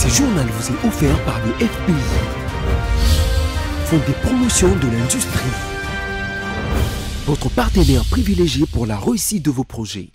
Ce journal vous est offert par le FPI, Fonds des promotions de l'industrie, votre partenaire privilégié pour la réussite de vos projets.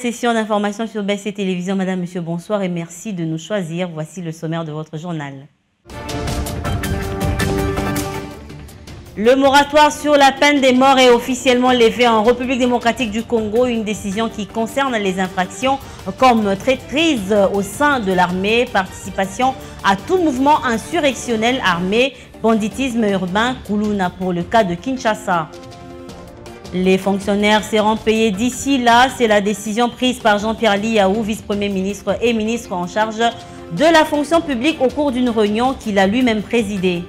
Session d'information sur BC Télévision. Madame, Monsieur, bonsoir et merci de nous choisir. Voici le sommaire de votre journal. Le moratoire sur la peine des morts est officiellement levé en République démocratique du Congo, une décision qui concerne les infractions comme traîtrise au sein de l'armée, participation à tout mouvement insurrectionnel armé, banditisme urbain, Koulouna pour le cas de Kinshasa. Les fonctionnaires seront payés d'ici là. C'est la décision prise par Jean-Pierre Liaou, vice-premier ministre et ministre en charge de la fonction publique au cours d'une réunion qu'il a lui-même présidée.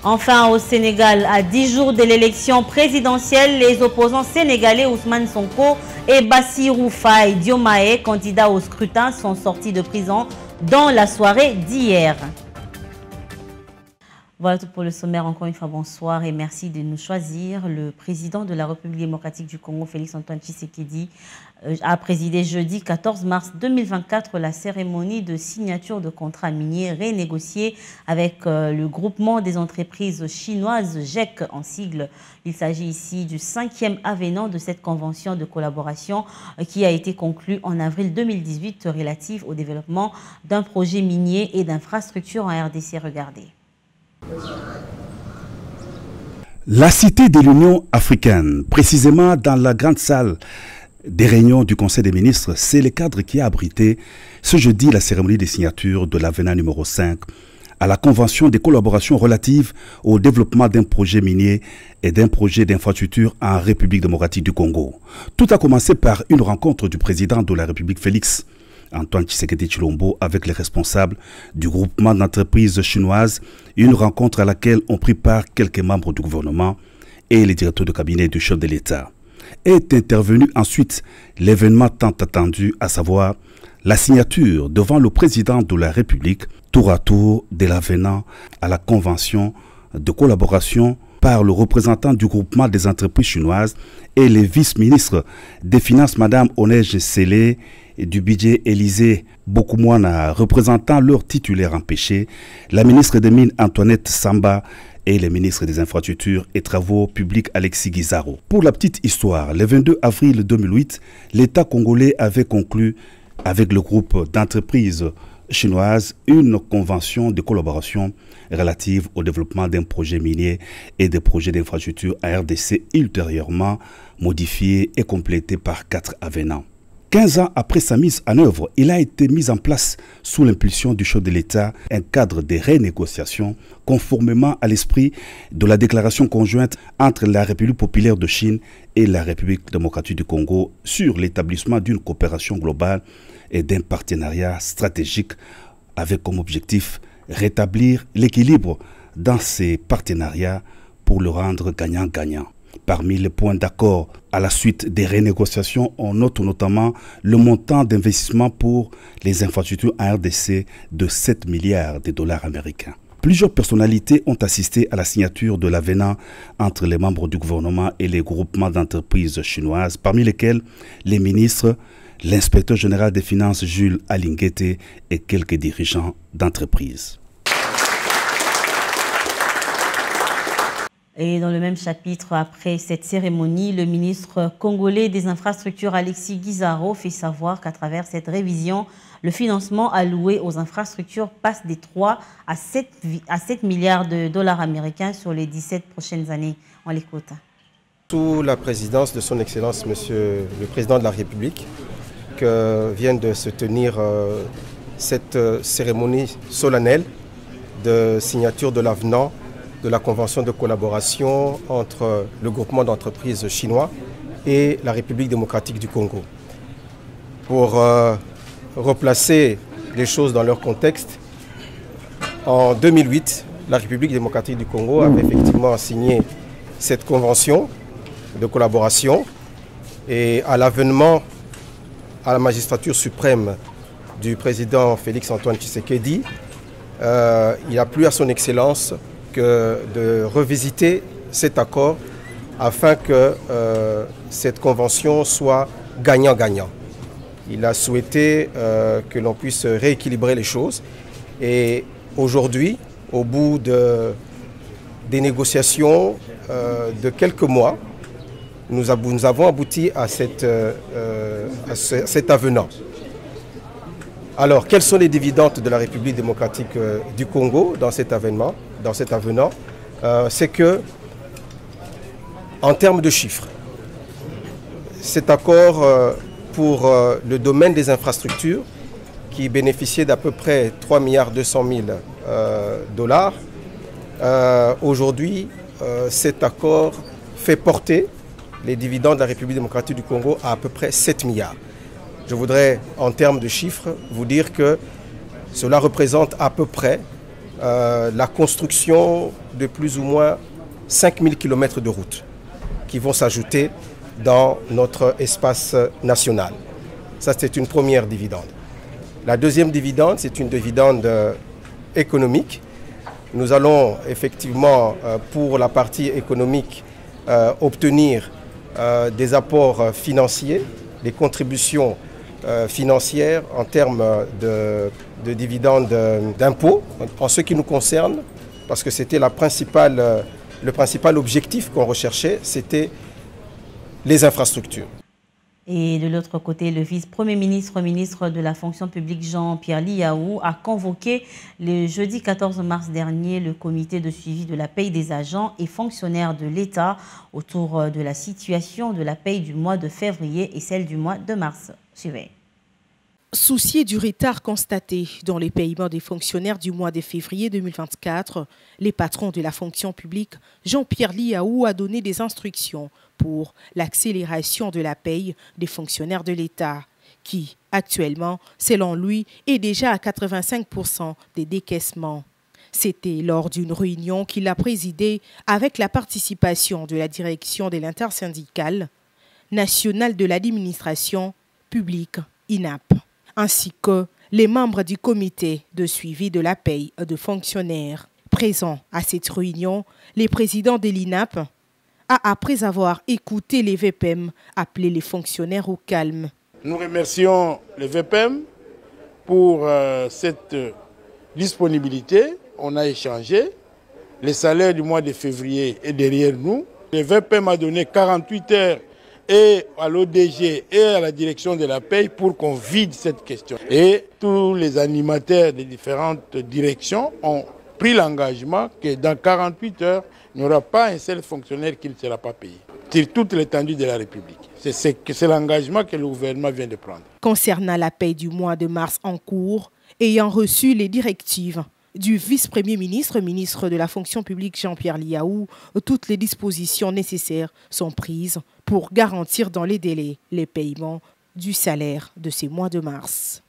Enfin, au Sénégal, à 10 jours de l'élection présidentielle, les opposants sénégalais Ousmane Sonko et Bassirou Faye Diomaye, candidats au scrutin, sont sortis de prison dans la soirée d'hier. Voilà tout pour le sommaire. Encore une fois, bonsoir et merci de nous choisir. Le président de la République démocratique du Congo, Félix-Antoine Tshisekedi, a présidé jeudi 14 mars 2024 la cérémonie de signature de contrats miniers renégociés avec le groupement des entreprises chinoises GEC en sigle. Il s'agit ici du 5e avenant de cette convention de collaboration qui a été conclue en avril 2018 relative au développement d'un projet minier et d'infrastructures en RDC. Regardez. La cité de l'Union africaine, précisément dans la grande salle des réunions du Conseil des ministres, c'est le cadre qui a abrité ce jeudi la cérémonie de signature de l'avenant numéro 5 à la Convention de collaboration relative au développement d'un projet minier et d'un projet d'infrastructure en République démocratique du Congo. Tout a commencé par une rencontre du président de la République Félix Antoine Tshisekedi Tshilombo avec les responsables du groupement d'entreprises chinoises, une rencontre à laquelle ont pris part quelques membres du gouvernement et les directeurs de cabinet du chef de l'État. Est intervenu ensuite l'événement tant attendu, à savoir la signature devant le président de la République, tour à tour de l'avenant à la convention de collaboration par le représentant du groupement des entreprises chinoises et les vice-ministres des Finances, Mme Onej Sélé, et du budget Élysée Bokoumouana, représentant leur titulaire empêché, la ministre des Mines Antoinette Samba et le ministre des Infrastructures et Travaux publics Alexis Guizaro. Pour la petite histoire, le 22 avril 2008, l'État congolais avait conclu avec le groupe d'entreprises chinoises une convention de collaboration relative au développement d'un projet minier et des projets d'infrastructure à RDC, ultérieurement modifié et complété par 4 avenants. 15 ans après sa mise en œuvre, il a été mis en place sous l'impulsion du chef de l'État un cadre de renégociation conformément à l'esprit de la déclaration conjointe entre la République populaire de Chine et la République démocratique du Congo sur l'établissement d'une coopération globale et d'un partenariat stratégique avec comme objectif rétablir l'équilibre dans ces partenariats pour le rendre gagnant-gagnant. Parmi les points d'accord à la suite des renégociations, on note notamment le montant d'investissement pour les infrastructures en RDC de 7 milliards de dollars américains. Plusieurs personnalités ont assisté à la signature de l'avenant entre les membres du gouvernement et les groupements d'entreprises chinoises, parmi lesquels les ministres, l'inspecteur général des finances Jules Alinguete et quelques dirigeants d'entreprises. Et dans le même chapitre, après cette cérémonie, le ministre congolais des infrastructures Alexis Guizaro fait savoir qu'à travers cette révision, le financement alloué aux infrastructures passe des 3 à 7 milliards de dollars américains sur les 17 prochaines années. On l'écoute. Sous la présidence de son Excellence, Monsieur le Président de la République, que vient de se tenir cette cérémonie solennelle de signature de l'avenant de la convention de collaboration entre le groupement d'entreprises chinois et la République démocratique du Congo. Pour replacer les choses dans leur contexte, En 2008, la République démocratique du Congo avait effectivement signé cette convention de collaboration et à l'avènement à la magistrature suprême du président Félix-Antoine Tshisekedi, il a plu à son Excellence que de revisiter cet accord afin que cette convention soit gagnant-gagnant. Il a souhaité que l'on puisse rééquilibrer les choses et aujourd'hui, au bout des négociations de quelques mois, nous avons abouti à cet avenant. Alors, quels sont les dividendes de la République démocratique du Congo dans cet avenant? C'est que, en termes de chiffres, cet accord pour le domaine des infrastructures, qui bénéficiait d'à peu près 3,2 milliards $, aujourd'hui, cet accord fait porter les dividendes de la République démocratique du Congo à peu près 7 milliards. Je voudrais, en termes de chiffres, vous dire que cela représente à peu près la construction de plus ou moins 5000 km de routes qui vont s'ajouter dans notre espace national. Ça, c'est une première dividende. La deuxième dividende, c'est une dividende économique. Nous allons effectivement, pour la partie économique, obtenir des apports financiers, des contributions financières en termes de dividendes d'impôts. En ce qui nous concerne, parce que c'était le principal objectif qu'on recherchait, c'était les infrastructures. Et de l'autre côté, le vice-premier ministre de la fonction publique Jean-Pierre Liaou a convoqué le jeudi 14 mars dernier le comité de suivi de la paye des agents et fonctionnaires de l'État autour de la situation de la paye du mois de février et celle du mois de mars. Suivez. Soucié du retard constaté dans les paiements des fonctionnaires du mois de février 2024, les patrons de la fonction publique, Jean-Pierre Liaou a donné des instructions pour l'accélération de la paye des fonctionnaires de l'État, qui, actuellement, selon lui, est déjà à 85% des décaissements. C'était lors d'une réunion qu'il a présidée avec la participation de la direction de l'intersyndicale nationale de l'administration publique, INAP, ainsi que les membres du comité de suivi de la paye de fonctionnaires. Présents à cette réunion, les présidents de l'INAP a, après avoir écouté les VPM, appelé les fonctionnaires au calme. Nous remercions les VPM pour cette disponibilité. On a échangé. Le salaire du mois de février est derrière nous. Le VPM a donné 48 heures et à l'ODG et à la direction de la paye pour qu'on vide cette question. Et tous les animateurs des différentes directions ont pris l'engagement que dans 48 heures, il n'y aura pas un seul fonctionnaire qui ne sera pas payé sur toute l'étendue de la République. C'est l'engagement que le gouvernement vient de prendre. Concernant la paye du mois de mars en cours, ayant reçu les directives du vice-premier ministre, ministre de la fonction publique Jean-Pierre Liaou, toutes les dispositions nécessaires sont prises pour garantir dans les délais les paiements du salaire de ces mois de mars.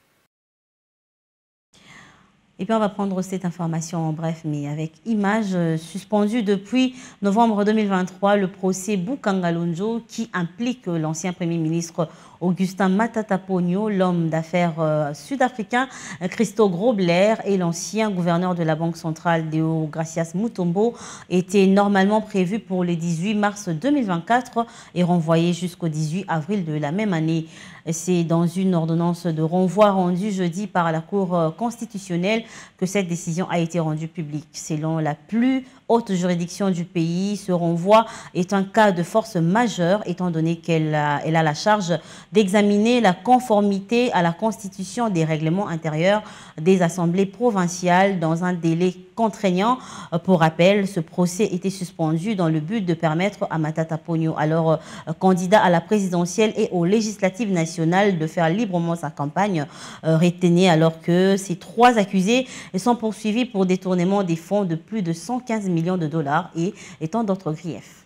Et puis on va prendre cette information en bref, mais avec images. Suspendu depuis novembre 2023, le procès Boukangalonjo qui implique l'ancien Premier ministre Augustin Matata Ponyo, l'homme d'affaires sud-africain Christo Grobler et l'ancien gouverneur de la Banque centrale Deo Gracias Mutombo était normalement prévu pour le 18 mars 2024 et renvoyé jusqu'au 18 avril de la même année. C'est dans une ordonnance de renvoi rendue jeudi par la Cour constitutionnelle que cette décision a été rendue publique. Selon la plus haute juridiction du pays, ce renvoi est un cas de force majeure étant donné qu'elle a la charge d'examiner la conformité à la Constitution des règlements intérieurs des assemblées provinciales dans un délai contraignant. Pour rappel, ce procès était suspendu dans le but de permettre à Matata Ponyo, alors candidat à la présidentielle et aux législatives nationales, de faire librement sa campagne. Retenez alors que ces trois accusés sont poursuivis pour détournement des fonds de plus de 115 millions de dollars et tant d'autres griefs.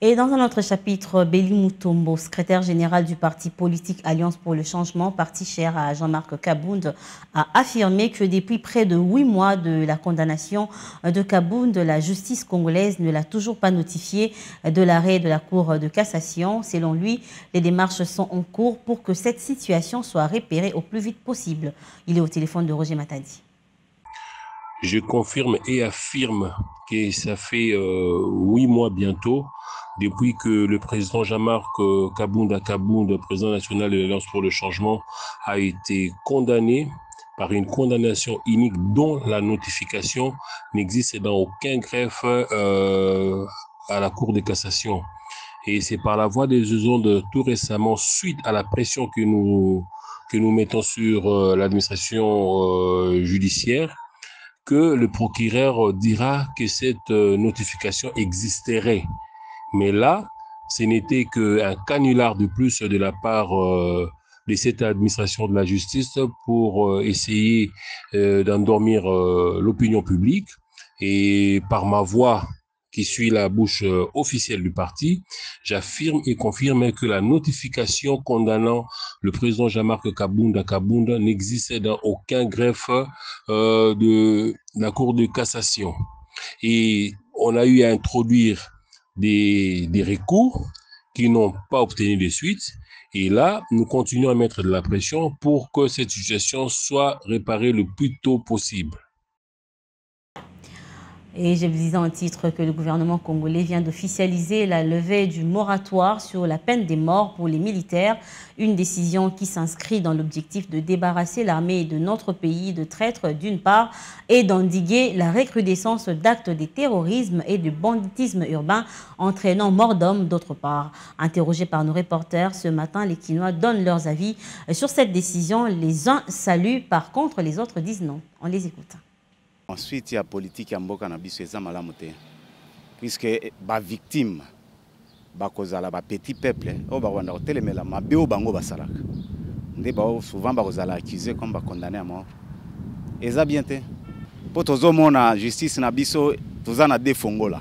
Et dans un autre chapitre, Béli Moutombo, secrétaire général du parti politique Alliance pour le changement, parti cher à Jean-Marc Kabound, a affirmé que depuis près de 8 mois de la condamnation de Kabound, la justice congolaise ne l'a toujours pas notifié de l'arrêt de la Cour de cassation. Selon lui, les démarches sont en cours pour que cette situation soit repérée au plus vite possible. Il est au téléphone de Roger Matadi. Je confirme et affirme que ça fait 8 mois bientôt depuis que le président Jean-Marc Kabound, président national de l'Alliance pour le changement, a été condamné par une condamnation unique dont la notification n'existe dans aucun greffe à la Cour de cassation. Et c'est par la voie des ondes tout récemment, suite à la pression que nous mettons sur l'administration judiciaire, que le procureur dira que cette notification existerait. Mais là, ce n'était qu'un canular de plus de la part de cette administration de la justice pour essayer d'endormir l'opinion publique. Et par ma voix, qui suit la bouche officielle du parti, j'affirme et confirme que la notification condamnant le président Jean-Marc Kabound n'existait dans aucun greffe de la Cour de cassation. Et on a eu à introduire des recours qui n'ont pas obtenu de suite. Et là, nous continuons à mettre de la pression pour que cette situation soit réparée le plus tôt possible. Et je vous disais en titre que le gouvernement congolais vient d'officialiser la levée du moratoire sur la peine des morts pour les militaires. Une décision qui s'inscrit dans l'objectif de débarrasser l'armée de notre pays de traîtres d'une part et d'endiguer la recrudescence d'actes de terrorisme et de banditisme urbain entraînant mort d'hommes d'autre part. Interrogés par nos reporters ce matin, les Kinois donnent leurs avis sur cette décision. Les uns saluent, par contre les autres disent non. On les écoute. Ensuite, il y a la politique en Boka Nabiso et Malamute. Puisque les victimes, les petits peuples, souvent accusés comme condamnés à mort. Et ça bien été. Pour tous la justice Nabiso, tous en a des fongola.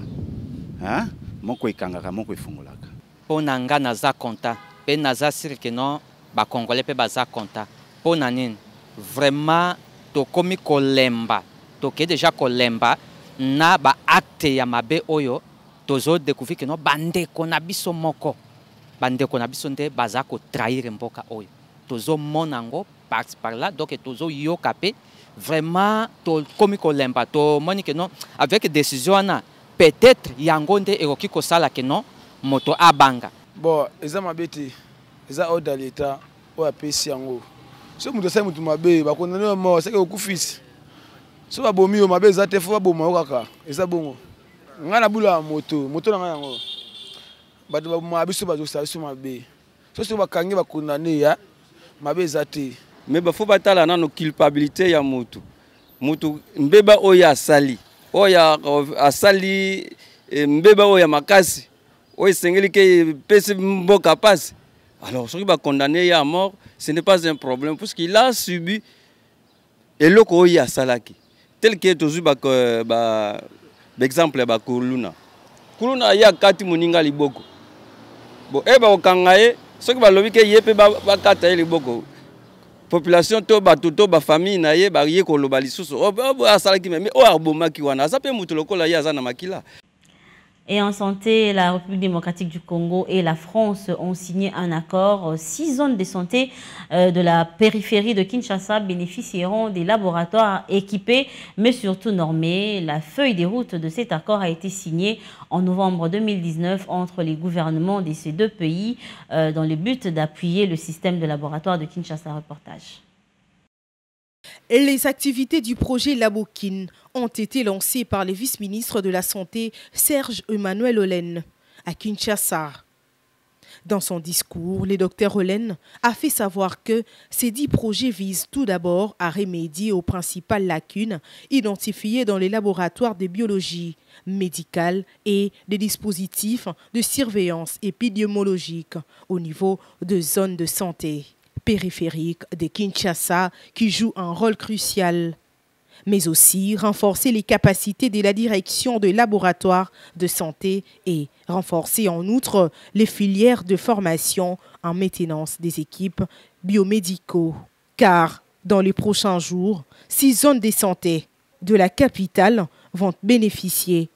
Hein? Moko ikangaka, moko ifongolaka. Pour nanga naza konta, pe naza sir que non, ba congolais pe baza konta. Pour nanin, vraiment to komi kolemba. Toke déjà kolemba na ba acte ya mabe oyo tozo découvrir que no bande kona biso moko bande kona biso nde baza ko trahir mboka oyo tozo monango par là donc tozo yokape vraiment to komi kolemba to moni que non avec décision na peut-être yango nde eroki ko sala que non moto abanga bon eza mabeti eza ordre l'état o apesi yango so muto sai muto mabe ba condamner mort c'est que okufisi so ba bomi o mabe za te fo ba boma kaka eza bongo ngana bula moto na yango ba ba mabiso ba zo sa mabe so ba kangi ba condamner ya mabe za te mais ba fo batala na no culpabilité ya moto mbeba oya asali mbeba oya makasi oya sengeli ke pesi mboka passe alors ceux qui va condamner ya à mort ce n'est pas un problème parce qu'il a subi eloko oya salaki tel que tozu ba exemple ba kuluna ya kati moninga liboko bo eba okangaye soki ba lobi ke yepe ba kata liboko population to ba toto ba famille na ye ba ye ko loba lisusu o asalaki mais o arbomaki wana azape mutu lokola ya azana makila. Et en santé, la République démocratique du Congo et la France ont signé un accord. 6 zones de santé de la périphérie de Kinshasa bénéficieront des laboratoires équipés, mais surtout normés. La feuille de route de cet accord a été signée en novembre 2019 entre les gouvernements de ces deux pays dans le but d'appuyer le système de laboratoire de Kinshasa. Reportage. Les activités du projet Labokin ont été lancées par le vice-ministre de la Santé, Serge Emmanuel Olen, à Kinshasa. Dans son discours, le docteur Olen a fait savoir que ces 10 projets visent tout d'abord à remédier aux principales lacunes identifiées dans les laboratoires de biologie médicale et des dispositifs de surveillance épidémiologique au niveau de zones de santé périphériques de Kinshasa qui jouent un rôle crucial. mais aussi renforcer les capacités de la direction de laboratoires de santé et renforcer en outre les filières de formation en maintenance des équipes biomédicaux. Car dans les prochains jours, 6 zones de santé de la capitale vont bénéficier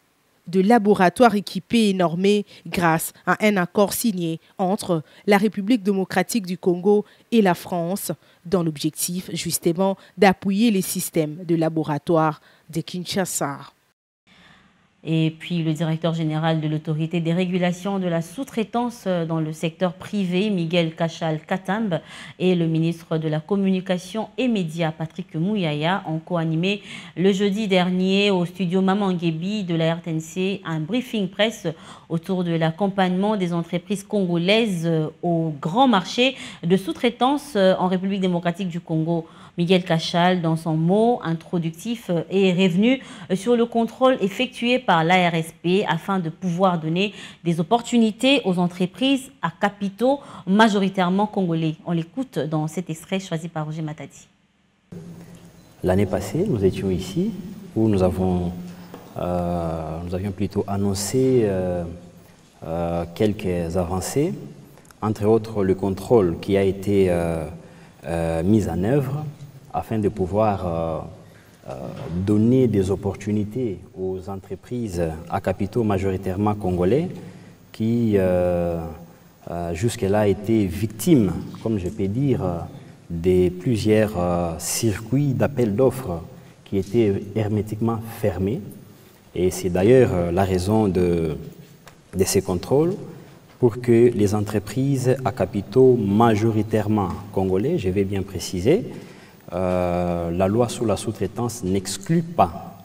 de laboratoires équipés et normés grâce à un accord signé entre la République démocratique du Congo et la France dans l'objectif justement d'appuyer les systèmes de laboratoires de Kinshasa. Et puis le directeur général de l'autorité des régulations de la sous-traitance dans le secteur privé, Miguel Cachal Katambe, et le ministre de la Communication et Médias, Patrick Mouyaya, ont co-animé le jeudi dernier au studio Mamanguebi de la RTNC un briefing presse autour de l'accompagnement des entreprises congolaises au grand marché de sous-traitance en République démocratique du Congo. Miguel Cachal, dans son mot introductif, est revenu sur le contrôle effectué par l'ARSP afin de pouvoir donner des opportunités aux entreprises à capitaux majoritairement congolais. On l'écoute dans cet extrait choisi par Roger Matadi. L'année passée, nous étions ici où nous avions plutôt annoncé quelques avancées, entre autres le contrôle qui a été mis en œuvre afin de pouvoir donner des opportunités aux entreprises à capitaux majoritairement congolais qui jusque-là étaient victimes, comme je peux dire, de plusieurs circuits d'appel d'offres qui étaient hermétiquement fermés. Et c'est d'ailleurs la raison de ces contrôles pour que les entreprises à capitaux majoritairement congolais, je vais bien préciser, la loi sur la sous-traitance n'exclut pas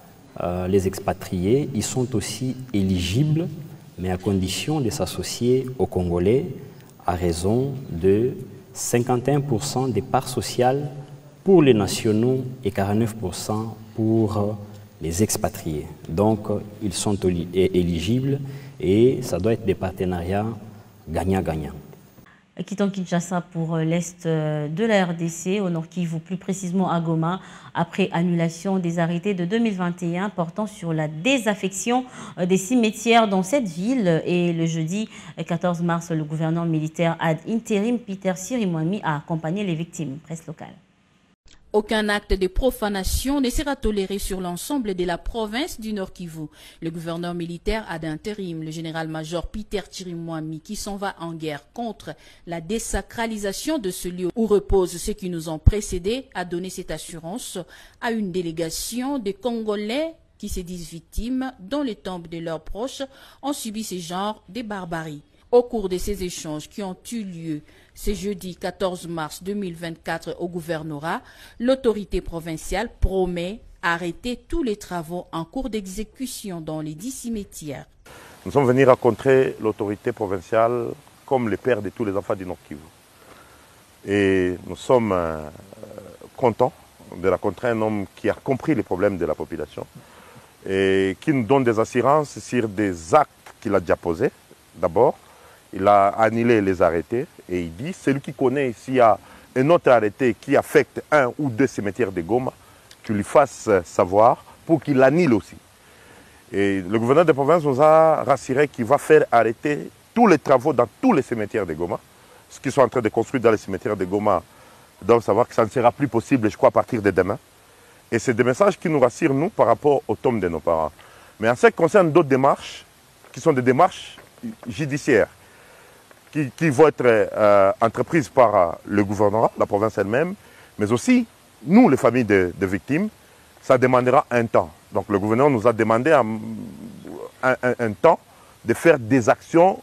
les expatriés. Ils sont aussi éligibles, mais à condition de s'associer aux Congolais à raison de 51% des parts sociales pour les nationaux et 49% pour les expatriés. Donc, ils sont éligibles et ça doit être des partenariats gagnant-gagnant. Quittons Kinshasa pour l'est de la RDC, au Nord Kivu, plus précisément à Goma, après annulation des arrêtés de 2021 portant sur la désaffection des cimetières dans cette ville. Et le jeudi 14 mars, le gouverneur militaire ad intérim Peter Sirimwami a accompagné les victimes. Presse locale. Aucun acte de profanation ne sera toléré sur l'ensemble de la province du Nord Kivu. Le gouverneur militaire ad intérim, le général-major Peter Chirimwami, qui s'en va en guerre contre la désacralisation de ce lieu où reposent ceux qui nous ont précédés, a donné cette assurance à une délégation de Congolais qui se disent victimes, dont les tombes de leurs proches ont subi ce genre de barbarie. Au cours de ces échanges qui ont eu lieu ce jeudi 14 mars 2024 au gouvernorat, l'autorité provinciale promet arrêter tous les travaux en cours d'exécution dans les 10 cimetières. Nous sommes venus rencontrer l'autorité provinciale comme le père de tous les enfants du Nord Kivu. Et nous sommes contents de rencontrer un homme qui a compris les problèmes de la population et qui nous donne des assurances sur des actes qu'il a déjà posés. D'abord, il a annulé les arrêtés et il dit, celui qui connaît s'il y a un autre arrêté qui affecte 1 ou 2 cimetières de Goma, qu'il lui fasse savoir pour qu'il l'annule aussi. Et le gouverneur de province nous a rassuré qu'il va faire arrêter tous les travaux dans tous les cimetières de Goma. Ce qu'ils sont en train de construire dans les cimetières de Goma, doivent savoir que ça ne sera plus possible, je crois, à partir de demain. Et c'est des messages qui nous rassurent, nous, par rapport aux tombes de nos parents. Mais en ce qui concerne d'autres démarches, qui sont des démarches judiciaires, qui vont être entreprises par le gouvernorat, la province elle-même, mais aussi nous, les familles de victimes, ça demandera un temps. Donc le gouverneur nous a demandé un temps de faire des actions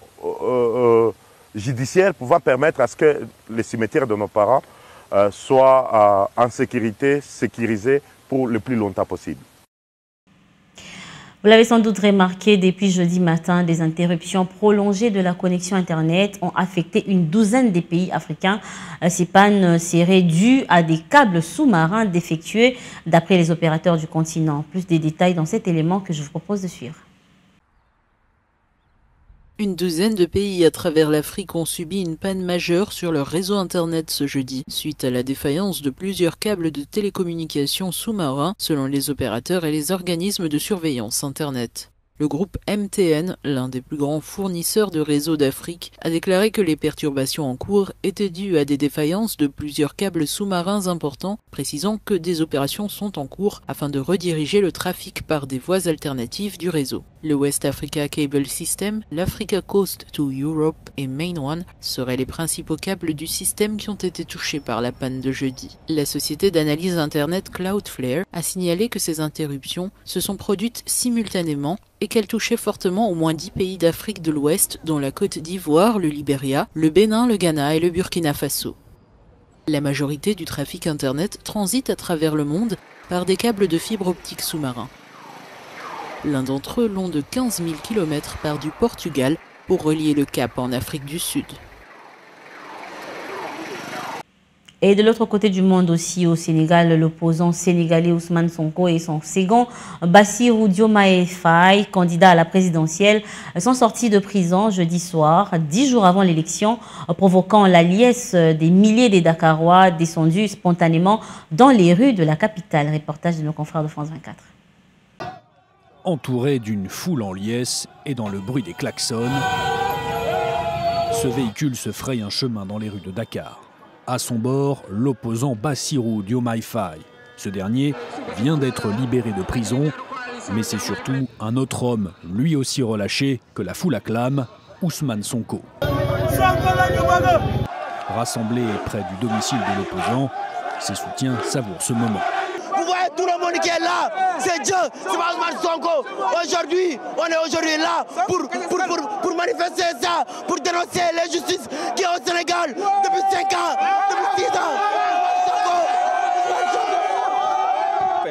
judiciaires pour pouvoir permettre à ce que les cimetières de nos parents soient en sécurité, sécurisés pour le plus longtemps possible. Vous l'avez sans doute remarqué, depuis jeudi matin, des interruptions prolongées de la connexion Internet ont affecté une douzaine de pays africains. Ces pannes seraient dues à des câbles sous-marins défectueux d'après les opérateurs du continent. Plus de détails dans cet élément que je vous propose de suivre. Une douzaine de pays à travers l'Afrique ont subi une panne majeure sur leur réseau Internet ce jeudi, suite à la défaillance de plusieurs câbles de télécommunications sous-marins, selon les opérateurs et les organismes de surveillance Internet. Le groupe MTN, l'un des plus grands fournisseurs de réseaux d'Afrique, a déclaré que les perturbations en cours étaient dues à des défaillances de plusieurs câbles sous-marins importants, précisant que des opérations sont en cours afin de rediriger le trafic par des voies alternatives du réseau. Le West Africa Cable System, l'Africa Coast to Europe et Main One seraient les principaux câbles du système qui ont été touchés par la panne de jeudi. La société d'analyse Internet Cloudflare a signalé que ces interruptions se sont produites simultanément et qu'elles touchaient fortement au moins 10 pays d'Afrique de l'Ouest, dont la Côte d'Ivoire, le Libéria, le Bénin, le Ghana et le Burkina Faso. La majorité du trafic Internet transite à travers le monde par des câbles de fibre optique sous-marins. L'un d'entre eux, long de 15 000 km, part du Portugal pour relier le Cap en Afrique du Sud. Et de l'autre côté du monde aussi, au Sénégal, l'opposant sénégalais Ousmane Sonko et son second Bassirou Diomaye Faye, candidat à la présidentielle, sont sortis de prison jeudi soir, 10 jours avant l'élection, provoquant la liesse des milliers de Dakarois descendus spontanément dans les rues de la capitale. Reportage de nos confrères de France 24. Entouré d'une foule en liesse et dans le bruit des klaxons, ce véhicule se fraye un chemin dans les rues de Dakar. À son bord, l'opposant Bassirou Diomaye Faye. Ce dernier vient d'être libéré de prison, mais c'est surtout un autre homme, lui aussi relâché, que la foule acclame, Ousmane Sonko. Rassemblé près du domicile de l'opposant, ses soutiens savourent ce moment. Vous voyez tout le monde qui est là, c'est Dieu, c'est pas Ousmane Sonko. Aujourd'hui, on est aujourd'hui là pour manifester ça, pour dénoncer l'injustice qui est au Sénégal depuis 5 ans, depuis 6 ans.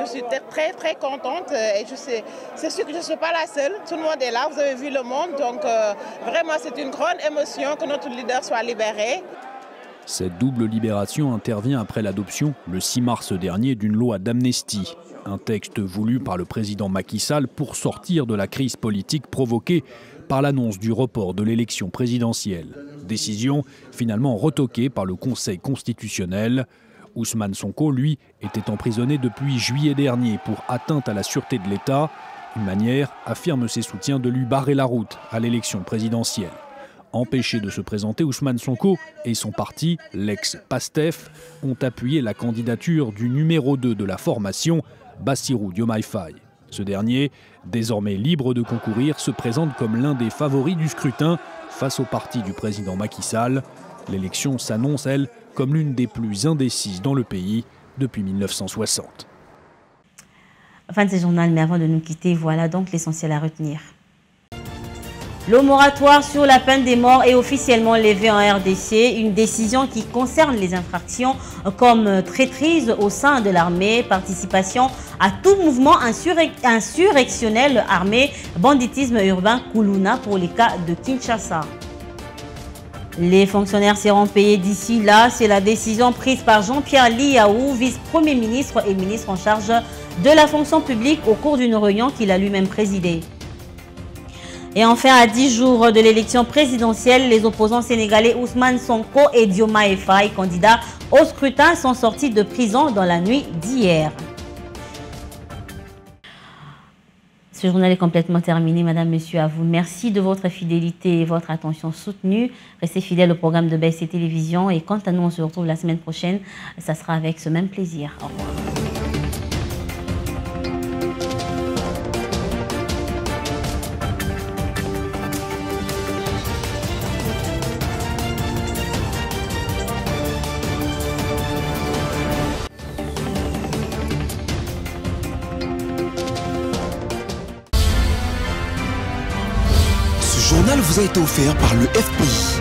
Je suis très contente et c'est sûr que je ne suis pas la seule. Tout le monde est là, vous avez vu le monde, donc vraiment c'est une grande émotion que notre leader soit libéré. Cette double libération intervient après l'adoption, le 6 mars dernier, d'une loi d'amnistie. Un texte voulu par le président Macky Sall pour sortir de la crise politique provoquée par l'annonce du report de l'élection présidentielle. Décision finalement retoquée par le Conseil constitutionnel. Ousmane Sonko, lui, était emprisonné depuis juillet dernier pour atteinte à la sûreté de l'État. Une manière, affirment ses soutiens, de lui barrer la route à l'élection présidentielle. Empêché de se présenter, Ousmane Sonko et son parti, l'ex-PASTEF, ont appuyé la candidature du numéro 2 de la formation, Bassirou Diomaye Faye. Ce dernier, désormais libre de concourir, se présente comme l'un des favoris du scrutin face au parti du président Macky Sall. L'élection s'annonce, elle, comme l'une des plus indécises dans le pays depuis 1960. Fin de ce journal, mais avant de nous quitter, voilà donc l'essentiel à retenir. Le moratoire sur la peine des morts est officiellement levé en RDC, une décision qui concerne les infractions comme traîtrise au sein de l'armée, participation à tout mouvement insurrectionnel armé, banditisme urbain, Koulouna pour les cas de Kinshasa. Les fonctionnaires seront payés d'ici là, c'est la décision prise par Jean-Pierre Liaou, vice-premier ministre et ministre en charge de la fonction publique au cours d'une réunion qu'il a lui-même présidée. Et enfin, à 10 jours de l'élection présidentielle, les opposants sénégalais Ousmane Sonko et Diomaye Faye, candidats au scrutin, sont sortis de prison dans la nuit d'hier. Ce journal est complètement terminé, Madame, Monsieur, à vous. Merci de votre fidélité et votre attention soutenue. Restez fidèles au programme de BSC Télévision. Et quant à nous, on se retrouve la semaine prochaine. Ça sera avec ce même plaisir. Au revoir. Ce journal vous a été offert par le FPI,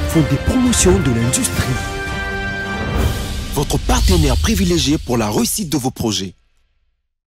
Fonds des promotions de l'industrie, votre partenaire privilégié pour la réussite de vos projets.